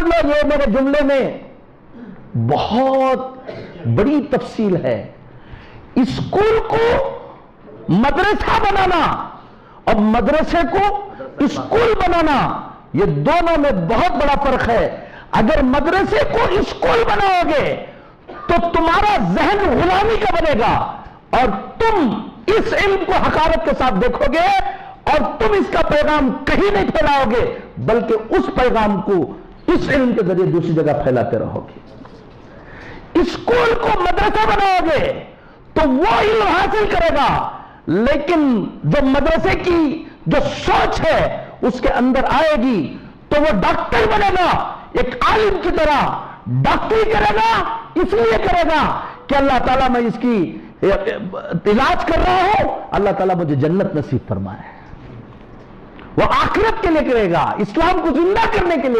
لو یہ میرے جملے میں بہت بڑی تفصیل ہے. اسکول کو مدرسہ بنانا اور مدرسے کو اسکول بنانا، یہ دونوں میں بہت بڑا فرق ہے. اگر مدرسے کو اسکول بناؤ گے تو تمہارا ذہن غلامی کا بنے گا اور تم اس علم کو حقارت کے ساتھ دیکھو گے اور تم اس کا پیغام کہیں نہیں پھیلاؤ گے بلکہ اس پیغام کو اس علم کے ذریعے دوسری جگہ پھیلاتے رہو گے. اسکول کو مدرسہ بناؤ گے تو وہ علم حاصل کرے گا، لیکن جو مدرسے کی جو سوچ ہے اس کے اندر آئے گی تو وہ ڈاکٹر بنے گا. ایک عالم کی طرح ڈاکٹری کرے گا، اس لیے کرے گا کہ اللہ تعالیٰ میں اس کی علاج کر رہا ہوں، اللہ تعالیٰ مجھے جنت نصیب فرمائے. وہ آخرت کے لیے کرے گا، اسلام کو زندہ کرنے کے لیے